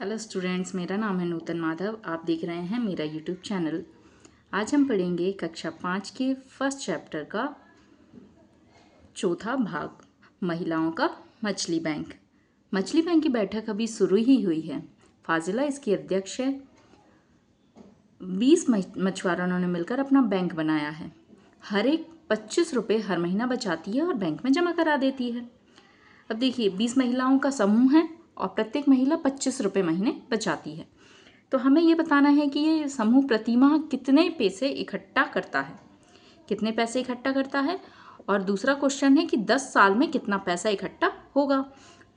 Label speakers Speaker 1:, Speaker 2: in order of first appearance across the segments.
Speaker 1: Hello students, मेरा नाम है नूतन माधव। आप देख रहे हैं मेरा यूट्यूब चैनल। आज हम पढ़ेंगे कक्षा 5 के फर्स्ट चैप्टर का चौथा भाग, महिलाओं का मछली बैंक। मछली बैंक की बैठक अभी शुरू ही हुई है। फाजिला इसकी अध्यक्ष है। 20 मछुआरों ने मिलकर अपना बैंक बनाया है। हर एक 25 रुपये हर महीना बचाती है और बैंक में जमा करा देती है। अब देखिए, 20 महिलाओं का समूह है और प्रत्येक महिला 25 रुपये महीने बचाती है। तो हमें ये बताना है कि ये समूह प्रति माह कितने पैसे इकट्ठा करता है, कितने पैसे इकट्ठा करता है। और दूसरा क्वेश्चन है कि 10 साल में कितना पैसा इकट्ठा होगा।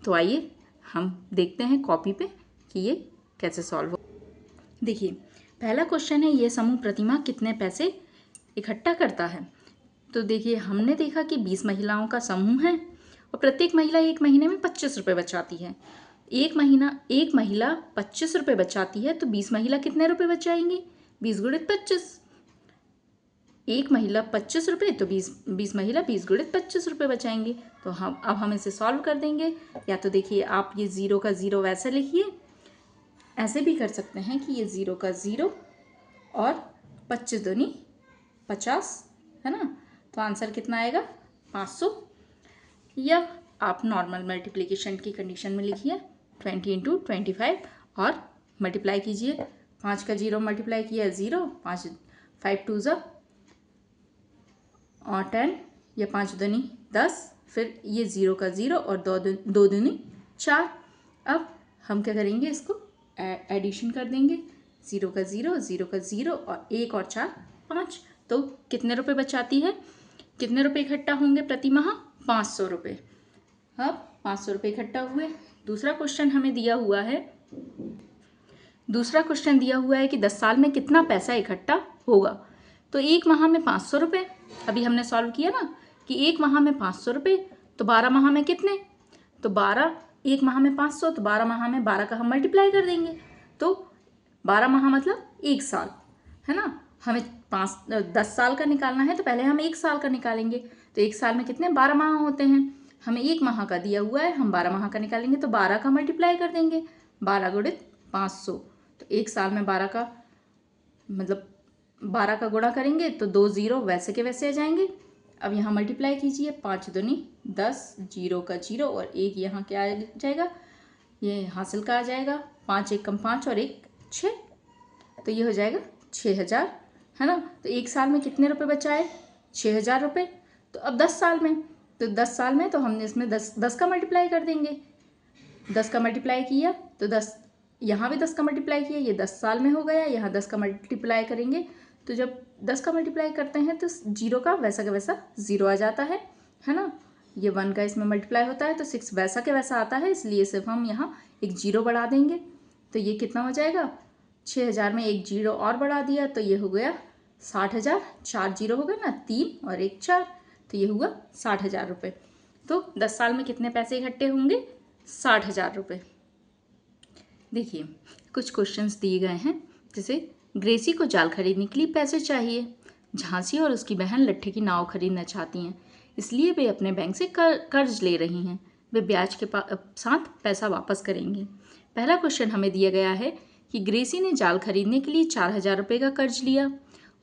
Speaker 1: तो आइए हम देखते हैं कॉपी पे कि ये कैसे सॉल्व हो। देखिए, पहला क्वेश्चन है, ये समूह प्रति माह कितने पैसे इकट्ठा करता है। तो देखिए, हमने देखा कि 20 महिलाओं का समूह है और प्रत्येक महिला एक महीने में 25 रुपये बचाती है। एक महिला 25 रुपये बचाती है, तो 20 महिला कितने रुपये बचाएंगी? 20 गुणित 25। एक महिला 25 रुपये, तो 20 महिला 20 गुणित 25 रुपये बचाएंगे। तो हम इसे सॉल्व कर देंगे। या तो देखिए, आप ये 0 का 0 वैसे लिखिए, ऐसे भी कर सकते हैं कि ये 0 का 0 और 25 दूनी 50, है ना। तो आंसर कितना आएगा? 500। या आप नॉर्मल मल्टीप्लिकेशन की कंडीशन में लिखिए, 20 × 25 और मल्टीप्लाई कीजिए। 5 का 0 मल्टीप्लाई किया 0, 5 5 2 ज़ा और 10, या 5 दूनी 10, फिर ये 0 का 0 और 2 दूनी 4। अब हम क्या करेंगे, इसको एडिशन कर देंगे। 0 का 0, 0 का 0 और 1 और 4 5। तो कितने रुपए बचाती है, कितने रुपए इकट्ठा होंगे प्रति माह? 500 रुपये। अब 500 रुपये इकट्ठा हुए। दूसरा क्वेश्चन हमें दिया हुआ है, कि 10 साल में कितना पैसा इकट्ठा होगा। तो एक माह में 500 रुपये, अभी हमने सॉल्व किया ना कि एक माह में 500 रुपये, तो 12 माह में कितने? तो 12, एक माह में 500, तो 12 माह में 12 का हम मल्टीप्लाई कर देंगे। तो 12 माह मतलब 1 साल, है ना। हमें 10 साल का निकालना है, तो पहले हम 1 साल का निकालेंगे। तो 1 साल में कितने? 12 माह होते हैं। हमें 1 माह का दिया हुआ है, हम 12 माह का निकालेंगे, तो 12 का मल्टीप्लाई कर देंगे। 12 गुणित 500, तो 1 साल में 12 का मतलब 12 का गुणा करेंगे तो 2 0 वैसे के वैसे आ जाएंगे। अब यहाँ मल्टीप्लाई कीजिए, 5 दूनी 10, 0 का 0 और 1 यहाँ क्या आ जाएगा, ये हासिल का आ जाएगा। 5 1 कम 5 और 1 6, तो ये हो जाएगा 6000, है ना। तो 1 साल में कितने रुपए बचाए? 6000 रुपये। तो अब 10 साल में, तो 10 साल में तो हमने इसमें 10 का मल्टीप्लाई कर देंगे। 10 का मल्टीप्लाई किया तो 10, यहाँ भी 10 का मल्टीप्लाई किया, ये 10 साल में हो गया। यहाँ 10 का मल्टीप्लाई करेंगे, तो जब 10 का मल्टीप्लाई करते हैं तो 0 का वैसा 0 आ जाता है ना। ये 1 का इसमें मल्टीप्लाई होता है तो 6 वैसा के वैसा आता है, इसलिए सिर्फ हम यहाँ एक 0 बढ़ा देंगे। तो ये कितना हो जाएगा? 6000 में एक 0 और बढ़ा दिया, तो ये हो गया 60,000। 4 0 हो गए ना, 3 और 1 4, तो ये हुआ 60,000 रुपये। तो 10 साल में कितने पैसे इकट्ठे होंगे? 60,000 रुपये। देखिए, कुछ क्वेश्चंस दिए गए हैं, जैसे ग्रेसी को जाल खरीदने के लिए पैसे चाहिए। झांसी और उसकी बहन लट्ठे की नाव खरीदना चाहती हैं, इसलिए वे अपने बैंक से कर्ज ले रही हैं। वे ब्याज के साथ पैसा वापस करेंगी। पहला क्वेश्चन हमें दिया गया है कि ग्रेसी ने जाल खरीदने के लिए 4,000 रुपये का कर्ज लिया।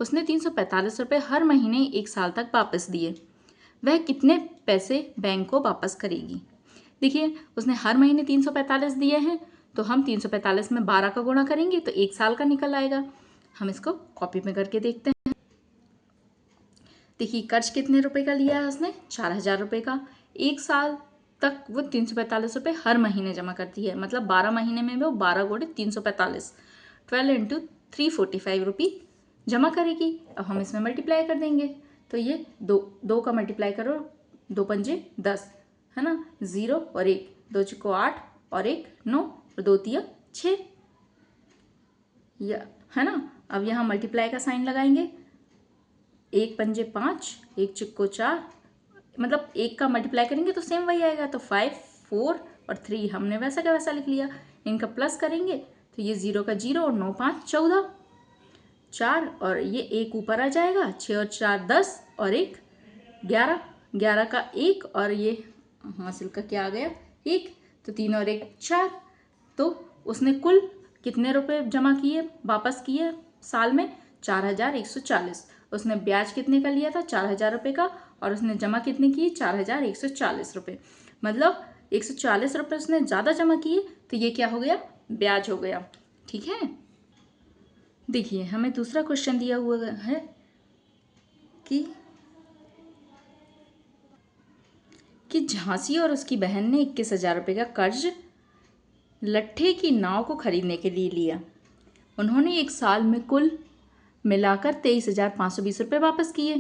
Speaker 1: उसने 345 रुपये हर महीने 1 साल तक वापस दिए। वह कितने पैसे बैंक को वापस करेगी? देखिए, उसने हर महीने 345 दिए हैं, तो हम 345 में 12 का गुणा करेंगे तो 1 साल का निकल आएगा। हम इसको कॉपी में करके देखते हैं। देखिए, कर्ज कितने रुपए का लिया है उसने? 4,000 रुपये का। 1 साल तक वो 345 रुपये हर महीने जमा करती है, मतलब 12 महीने में वो 12 गुणित 345, 12 × 345 रुपये जमा करेगी। अब हम इसमें मल्टीप्लाई कर देंगे, तो ये 2 का मल्टीप्लाई करो, 2 पंजे 10, है ना। 0 और 1, 2 चुको 8 और 1 9 और 2 तिया 6, या है ना। अब यहाँ मल्टीप्लाई का साइन लगाएंगे, 1 पंजे 5, 1 चुक्को 4, मतलब 1 का मल्टीप्लाई करेंगे तो सेम वही आएगा। तो 5 4 और 3 हमने वैसा का वैसा लिख लिया। इनका प्लस करेंगे तो ये 0 का 0 और 9 5 14, 4 और ये 1 ऊपर आ जाएगा, 6 और 4 10 और 1 11, 11 का 1 और ये हासिल का क्या आ गया 1, तो 3 और 1 4, तो उसने कुल कितने रुपए जमा किए, वापस किए साल में? 4140। उसने ब्याज कितने का लिया था? 4000 रुपये का, और उसने जमा कितने किए? 4140 रुपये। मतलब 140 रुपये उसने ज़्यादा जमा किए, तो ये क्या हो गया? ब्याज हो गया। ठीक है, देखिए हमें दूसरा क्वेश्चन दिया हुआ है कि झांसी और उसकी बहन ने 21,000 रुपये का कर्ज लट्ठे की नाव को खरीदने के लिए लिया। उन्होंने एक साल में कुल मिलाकर 23,520 रुपये वापस किए।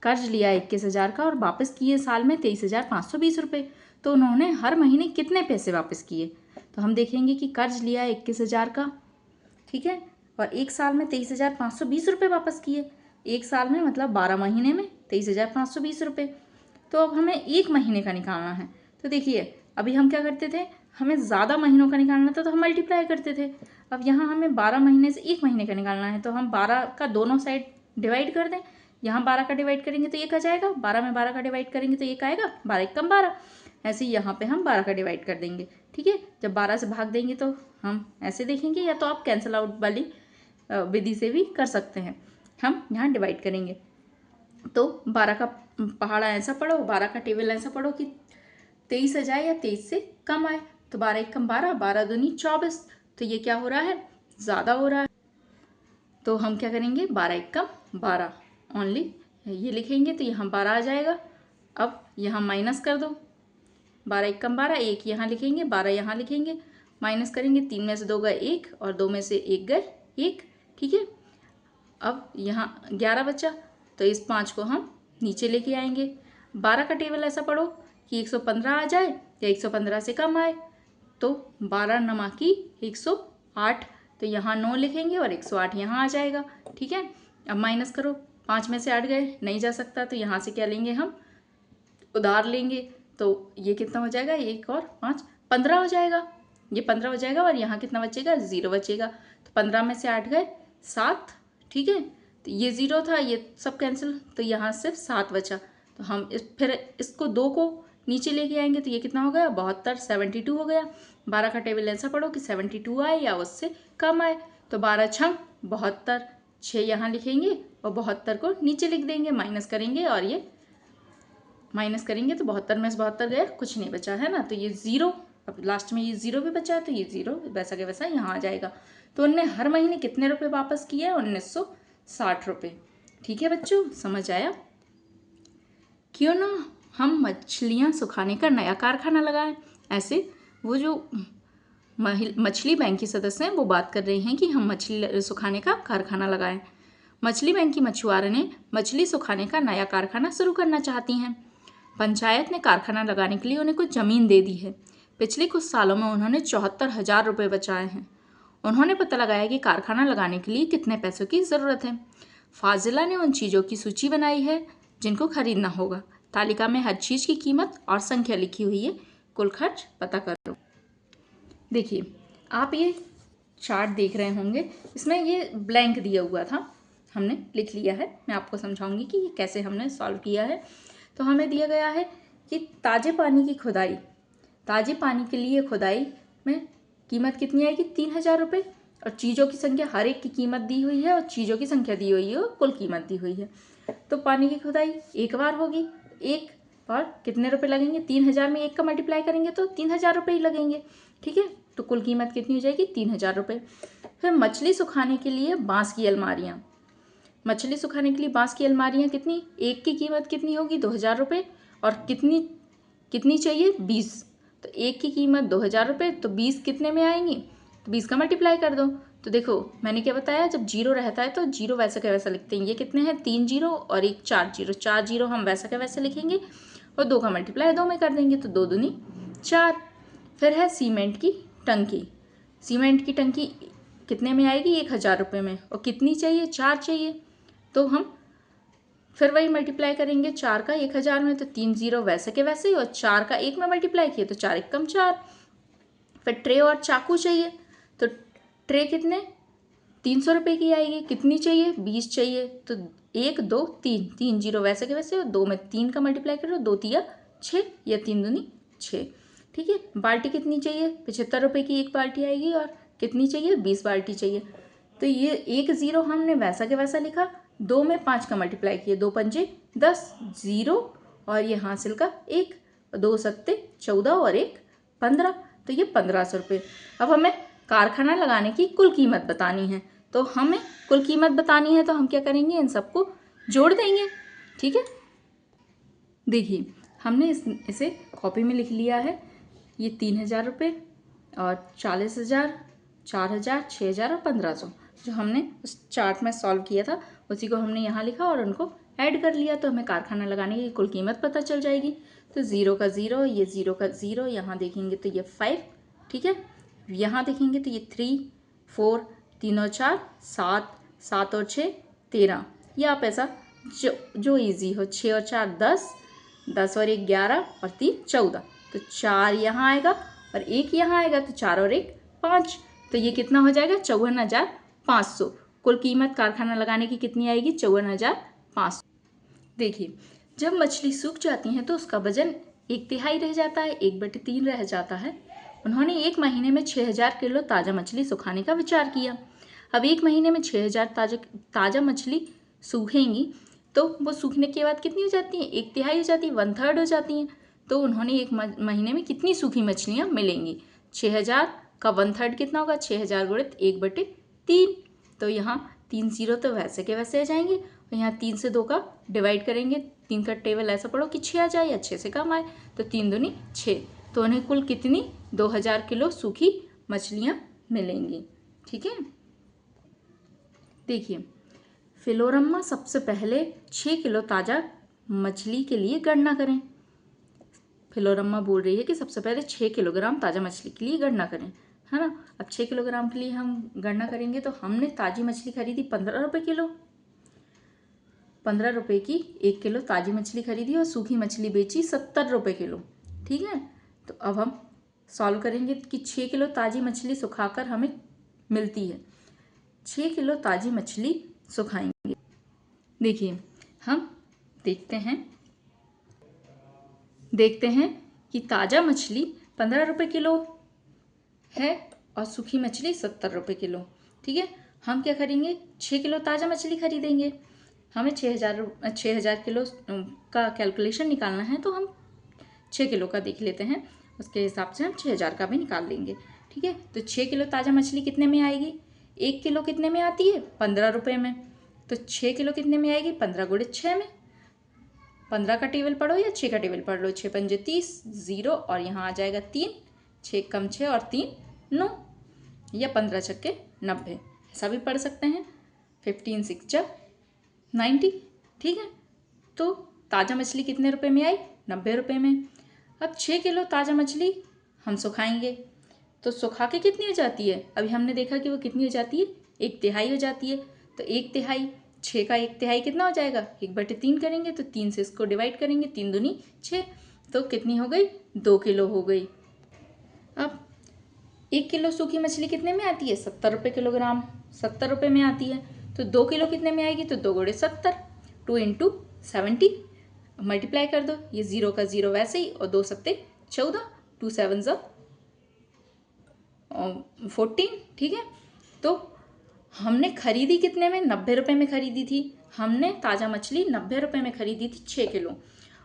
Speaker 1: कर्ज लिया 21,000 का और वापस किए साल में 23,520 रुपये। तो उन्होंने हर महीने कितने पैसे वापस किए? तो हम देखेंगे कि कर्ज लिया 21,000 का, ठीक है, और एक साल में 23,520 रुपये वापस किए। एक साल में मतलब 12 महीने में 23,520 रुपये। तो अब हमें एक महीने का निकालना है। तो देखिए अभी हम क्या करते थे, हमें ज़्यादा महीनों का निकालना था तो हम मल्टीप्लाई करते थे। अब यहाँ हमें 12 महीने से एक महीने का निकालना है, तो हम 12 का दोनों साइड डिवाइड कर दें। यहाँ 12 का डिवाइड करेंगे तो 1 आ जाएगा, 12 में 12 का डिवाइड करेंगे तो 1 आएगा, 12 एक कम 12। ऐसे ही यहाँ पे हम 12 का डिवाइड कर देंगे। ठीक है, जब 12 से भाग देंगे तो हम ऐसे देखेंगे, या तो आप कैंसिल आउट वाली विधि से भी कर सकते हैं। हम यहाँ डिवाइड करेंगे तो 12 का पहाड़ा ऐसा पढ़ो, 12 का टेबल ऐसा पढ़ो कि 23 आ जाए या 23 से कम आए। तो 12 एक कम 12, 12 दूनी 24। तो ये क्या हो रहा है? ज़्यादा हो रहा है। तो हम क्या करेंगे, 12 एक कम 12 ओनली ये लिखेंगे, तो यहाँ 12 आ जाएगा। अब यहाँ माइनस कर दो, 12 एक कम 12, 1 यहाँ लिखेंगे, 12 यहाँ लिखेंगे, माइनस करेंगे, 3 में से 2 गए 1 और 2 में से 1 गए 1। ठीक है, अब यहाँ 11 बचा, तो इस 5 को हम नीचे लेके आएंगे। 12 का टेबल ऐसा पढ़ो कि 115 आ जाए या 115 से कम आए। तो 12 नमा की 108, तो यहाँ 9 लिखेंगे और 108 यहाँ आ जाएगा। ठीक है, अब माइनस करो, 5 में से 8 गए, नहीं जा सकता, तो यहाँ से क्या लेंगे, हम उधार लेंगे। तो ये कितना हो जाएगा, 1 और 5 15 हो जाएगा। ये 15 हो जाएगा और यहाँ कितना बचेगा, 0 बचेगा। तो 15 में से 8 गए 7। ठीक है, तो ये 0 था, ये सब कैंसिल, तो यहाँ सिर्फ 7 बचा। तो हम फिर इसको 2 को नीचे लेके आएंगे, तो ये कितना हो गया, 72, 72 हो गया। 12 का टेबल ऐसा पढ़ो कि 72 आए या उससे कम आए। तो 12 छंग 72, 6 यहाँ लिखेंगे और 72 को नीचे लिख देंगे, माइनस करेंगे, और ये माइनस करेंगे तो 72 में से 72 गया, कुछ नहीं बचा है ना। तो ये 0, अब लास्ट में ये 0 भी बचा है, तो ये 0 वैसा के वैसा यहाँ आ जाएगा। तो उनने हर महीने कितने रुपए वापस किए? 1960 रुपये। ठीक है बच्चों, समझ आया? क्यों ना हम मछलियाँ सुखाने का नया कारखाना लगाएं। ऐसे वो जो मछली बैंक के सदस्य हैं वो बात कर रहे हैं कि हम मछली सुखाने का कारखाना लगाएं। मछली बैंक की मछुआरे ने मछली सुखाने का नया कारखाना शुरू करना चाहती हैं। पंचायत ने कारखाना लगाने के लिए उन्हें कुछ ज़मीन दे दी है। पिछले कुछ सालों में उन्होंने 74,000 रुपये बचाए हैं। उन्होंने पता लगाया कि कारखाना लगाने के लिए कितने पैसों की ज़रूरत है। फाजिला ने उन चीज़ों की सूची बनाई है जिनको खरीदना होगा। तालिका में हर चीज़ की कीमत और संख्या लिखी हुई है। कुल खर्च पता करो। देखिए आप ये चार्ट देख रहे होंगे, इसमें ये ब्लैंक दिया हुआ था, हमने लिख लिया है। मैं आपको समझाऊंगी कि ये कैसे हमने सॉल्व किया है। तो हमें दिया गया है कि ताज़े पानी की खुदाई, ताज़े पानी के लिए खुदाई में कीमत कितनी आएगी, 3,000 रुपये। और चीज़ों की संख्या, हर एक की कीमत दी हुई है और चीज़ों की संख्या दी हुई है और कुल कीमत दी हुई है। तो पानी की खुदाई एक बार होगी, एक और कितने रुपए लगेंगे, 3,000 में 1 का मल्टीप्लाई करेंगे तो 3,000 रुपये ही लगेंगे। ठीक है, तो कुल कीमत कितनी हो जाएगी, 3,000 रुपये। फिर मछली सुखाने के लिए बांस की अलमारियाँ, मछली सुखाने के लिए बांस की अलमारियाँ कितनी, एक की कीमत कितनी होगी, 2,000 रुपये। और कितनी चाहिए, 20। तो एक की कीमत 2,000 रुपये, तो 20 कितने में आएंगी, तो 20 का मल्टीप्लाई कर दो। तो देखो मैंने क्या बताया, जब 0 रहता है तो 0 वैसा का वैसा लिखते हैं। ये कितने हैं, 3 0 और एक 4 0, 4 0 हम वैसा का वैसा लिखेंगे और 2 का मल्टीप्लाई 2 में कर देंगे, तो 2 दूनी 4। फिर है सीमेंट की टंकी। सीमेंट की टंकी कितने में आएगी, 1,000 रुपये में। और कितनी चाहिए, 4 चाहिए। तो हम फिर वही मल्टीप्लाई करेंगे 4 का 1,000 में, तो 3 0 वैसे के वैसे ही, और 4 का 1 में मल्टीप्लाई किए तो 4 1 कम 4। फिर ट्रे और चाकू चाहिए, तो ट्रे कितने, 300 रुपये की आएगी। कितनी चाहिए, 20 चाहिए। तो 1 2 3, 3 0 वैसे के वैसे, और 2 में 3 का मल्टीप्लाई करो, 2 3 6 या 3 दूनी 6। ठीक है, बाल्टी कितनी चाहिए, 75 रुपये की एक बाल्टी आएगी और कितनी चाहिए, 20 बाल्टी चाहिए। तो ये एक ज़ीरो हमने वैसा के वैसा लिखा, 2 में 5 का मल्टीप्लाई किए, 2 पंजे 10, ज़ीरो और ये हासिल का 1, 2 सत्ते 14 और 1 15, तो ये 1500 रुपये। अब हमें कारखाना लगाने की कुल कीमत बतानी है, तो हमें कुल कीमत बतानी है तो हम क्या करेंगे, इन सबको जोड़ देंगे। ठीक है, देखिए हमने इसे कॉपी में लिख लिया है। ये 3000 रुपये और 40,000, 4000, 6000 और 1500 जो हमने उस चार्ट में सॉल्व किया था उसी को हमने यहाँ लिखा और उनको ऐड कर लिया, तो हमें कारखाना लगाने की कुल कीमत पता चल जाएगी। तो 0 का 0, ये 0 का 0, यहाँ देखेंगे तो ये 5, ठीक है, यहाँ देखेंगे तो ये 3, 4, 3 और 4 7, 7 और 6 13, या आप ऐसा जो ईजी हो, 6 और 4 10, 10 और 1 11 और 3 14, तो 4 यहाँ आएगा और 1 यहाँ आएगा, तो 4 और 1 5, तो ये कितना हो जाएगा, 54,500। कुल कीमत कारखाना लगाने की कितनी आएगी, 54,500। देखिए जब मछली सूख जाती हैं तो उसका वजन 1/3 रह जाता है, 1/3 रह जाता है। उन्होंने 1 महीने में 6000 किलो ताज़ा मछली सुखाने का विचार किया। अब 1 महीने में 6000 ताज़ा मछली सूखेंगी तो वो सूखने के बाद कितनी हो जाती हैं, 1/3 हो जाती है, 1/3 हो जाती हैं। तो उन्होंने 1 महीने में कितनी सूखी मछलियाँ मिलेंगी, 6000 का 1/3 कितना होगा, 6000 गुणित 1/3, तो यहाँ 3 0 तो वैसे के वैसे आ जाएंगे और यहाँ 3 से 2 का डिवाइड करेंगे, 3 का टेबल ऐसा पढ़ो कि 6 आ जाए या 6 से कम आए, तो 3 दूनी 6, तो उन्हें कुल कितनी 2000 किलो सूखी मछलियाँ मिलेंगी। ठीक है, देखिए फिलोरम्मा सबसे पहले 6 किलो ताज़ा मछली के लिए गणना करें। फिलोरम्मा बोल रही है कि सबसे पहले 6 किलोग्राम ताज़ा मछली के लिए गणना करें, है ना। अब 6 किलोग्राम के लिए हम गणना करेंगे तो हमने ताज़ी मछली खरीदी 15 रुपये किलो, 15 रुपये की 1 किलो ताज़ी मछली खरीदी और सूखी मछली बेची 70 रुपये किलो। ठीक है, तो अब हम सॉल्व करेंगे कि 6 किलो ताज़ी मछली सुखाकर हमें मिलती है, 6 किलो ताज़ी मछली सुखाएंगे। देखिए हम देखते हैं कि ताज़ा मछली 15 रुपये किलो है और सूखी मछली 70 रुपये किलो। ठीक है, हम क्या करेंगे, 6 किलो ताज़ा मछली खरीदेंगे। हमें 6000 किलो का कैलकुलेशन निकालना है, तो हम 6 किलो का देख लेते हैं, उसके हिसाब से हम 6000 का भी निकाल लेंगे। ठीक है, तो 6 किलो ताज़ा मछली कितने में आएगी, 1 किलो कितने में आती है, 15 रुपये में, तो 6 किलो कितने में आएगी, 15 गुणित 6 में। 15 का टेबल पढ़ो या 6 का टेबल पढ़ लो, 6 पंजे 30, 0 और यहाँ आ जाएगा 3, 6 कम 6 और 3 9, या 15 छक्के 90, ऐसा भी पढ़ सकते हैं, 15 6 90। ठीक है, तो ताज़ा मछली कितने रुपए में आई, 90 रुपये में। अब 6 किलो ताज़ा मछली हम सुखाएंगे, तो सुखा के कितनी हो जाती है, अभी हमने देखा कि वो कितनी हो जाती है, 1/3 हो जाती है। तो 1/3, 6 का 1/3 कितना हो जाएगा, 1/3 करेंगे तो 3 से इसको डिवाइड करेंगे, 3 दूनी 6, तो कितनी हो गई, 2 किलो हो गई। अब 1 किलो सूखी मछली कितने में आती है, 70 रुपये किलोग्राम, 70 रुपये में आती है, तो 2 किलो कितने में आएगी, तो 2 गुणे 70, 2 × 70 मल्टीप्लाई कर दो, ये 0 का 0 वैसे ही और 2 सत्ते 14, 2 7 14। ठीक है, तो हमने खरीदी कितने में, 90 रुपये में खरीदी थी। हमने ताज़ा मछली 90 रुपये में खरीदी थी 6 किलो,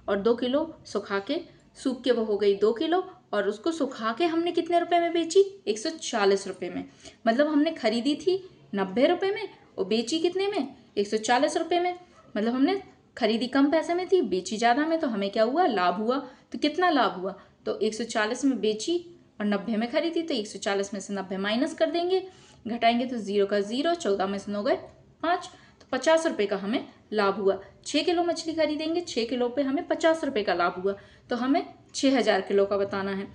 Speaker 1: और 2 किलो सुखा के सूख के वो हो गई 2 किलो, और उसको सुखा के हमने कितने रुपए में बेची, 140 रुपये में। मतलब हमने खरीदी थी 90 रुपये में और बेची कितने में, 140 रुपये में। मतलब हमने खरीदी कम पैसे में थी, बेची ज़्यादा में, तो हमें क्या हुआ, लाभ हुआ। तो कितना लाभ हुआ, तो 140 में बेची और 90 में खरीदी, तो 140 में से 90 माइनस कर देंगे, घटाएंगे तो 0 का 0, 14 में से 9 गए 5, तो 50 रुपये का हमें लाभ हुआ। 6 किलो मछली खरीदेंगे, 6 किलो पे हमें 50 रुपये का लाभ हुआ, तो हमें 6000 किलो का बताना है।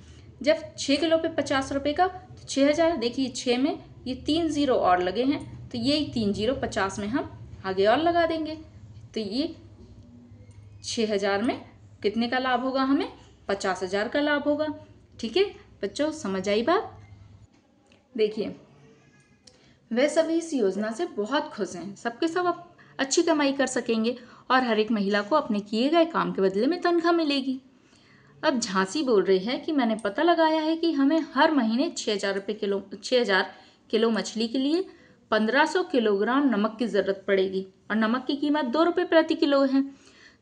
Speaker 1: जब 6 किलो पे 50 रुपये का, तो 6000, देखिए 6 में ये 3 0 और लगे हैं, तो ये 3 0 50 में हम आगे और लगा देंगे, तो ये 6000 में कितने का लाभ होगा, हमें 50,000 का लाभ होगा। ठीक है बच्चों, समझ आई बात। देखिए वे सभी इस योजना से बहुत खुश हैं, सबके सब अब अच्छी कमाई कर सकेंगे और हर एक महिला को अपने किए गए काम के बदले में तनख्वाह मिलेगी। अब झांसी बोल रही है कि मैंने पता लगाया है कि हमें हर महीने 6000 किलो मछली के लिए 1500 किलोग्राम नमक की ज़रूरत पड़ेगी और नमक की कीमत 2 रुपये प्रति किलो है।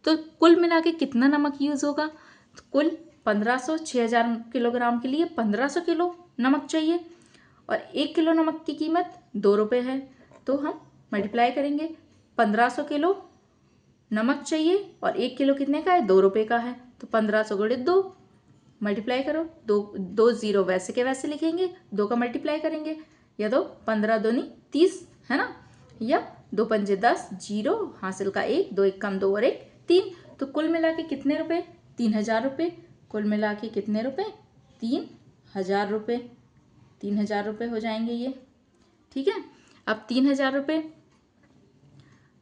Speaker 1: तो कुल मिला के कितना नमक यूज़ होगा? तो कुल 1500 6000 किलोग्राम के लिए 1500 किलो नमक चाहिए और 1 किलो नमक की कीमत 2 रुपये है। तो हम मल्टीप्लाई करेंगे, 1500 किलो नमक चाहिए और 1 किलो कितने का है? 2 रुपये का है। तो 1500 गुणित 2 मल्टीप्लाई करो, दो जीरो वैसे के वैसे लिखेंगे, 2 का मल्टीप्लाई करेंगे, या तो 15 दूनी 30 है ना, या 2 पंजे 10, जीरो हासिल का 1, 2 1 कम 2 और 1 3। तो कुल मिला के कितने रुपए? 3000 रुपये। कुल मिला के कितने रुपए? 3000 रुपये। 3000 रुपये हो जाएंगे ये, ठीक है। अब 3000 रुपये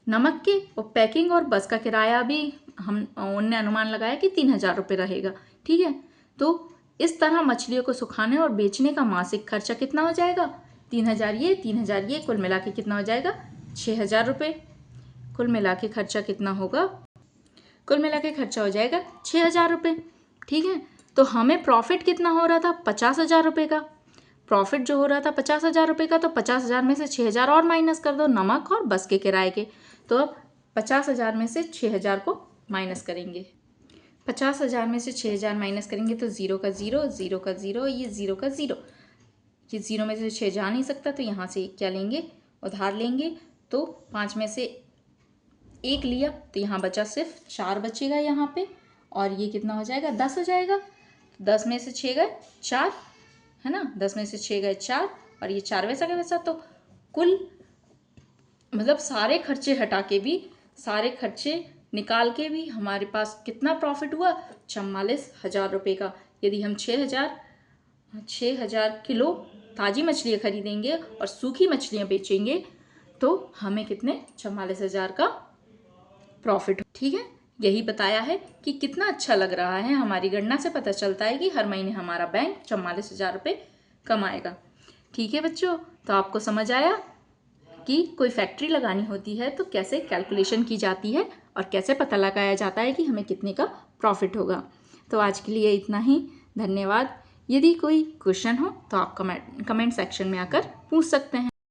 Speaker 1: नमक के और पैकिंग और बस का किराया भी उनने अनुमान लगाया कि 3000 रुपये रहेगा, ठीक है। तो इस तरह मछलियों को सुखाने और बेचने का मासिक खर्चा कितना हो जाएगा? 3000 ये, 3000 ये, कुल मिला के कितना हो जाएगा? 6000 रुपये। कुल मिला के खर्चा कितना होगा? कुल मिला के खर्चा हो जाएगा 6000 रुपये, ठीक है। तो हमें प्रॉफिट कितना हो रहा था? 50,000 रुपये का प्रॉफिट जो हो रहा था 50,000 रुपये का। तो 50,000 में से 6000 और माइनस कर दो नमक और बस के किराए के। तो अब 50,000 में से 6000 को माइनस करेंगे। 50,000 में से 6000 माइनस करेंगे तो 0 का 0, 0 का 0, ये 0 का 0, ये 0 में से 6 जा नहीं सकता, तो यहाँ से क्या लेंगे? उधार लेंगे। तो 5 में से 1 लिया तो यहाँ बचा सिर्फ 4 बचेगा यहाँ पे, और ये कितना हो जाएगा? 10 हो जाएगा। 10 में से 6 गए 4 है ना, 10 में से 6 गए 4, और ये 4 वैसा का वैसा। तो कुल मतलब सारे खर्चे हटा के भी, सारे खर्चे निकाल के भी हमारे पास कितना प्रॉफिट हुआ? 44,000 रुपये का। यदि हम 6000 किलो ताज़ी मछलियाँ खरीदेंगे और सूखी मछलियाँ बेचेंगे तो हमें कितने? 44,000 का प्रॉफिट, ठीक है। यही बताया है कि कितना अच्छा लग रहा है। हमारी गणना से पता चलता है कि हर महीने हमारा बैंक 44,000 रुपये कमाएगा, ठीक है बच्चों। तो आपको समझ आया कि कोई फैक्ट्री लगानी होती है तो कैसे कैलकुलेशन की जाती है और कैसे पता लगाया जाता है कि हमें कितने का प्रॉफिट होगा। तो आज के लिए इतना ही, धन्यवाद। यदि कोई क्वेश्चन हो तो आप कमेंट सेक्शन में आकर पूछ सकते हैं।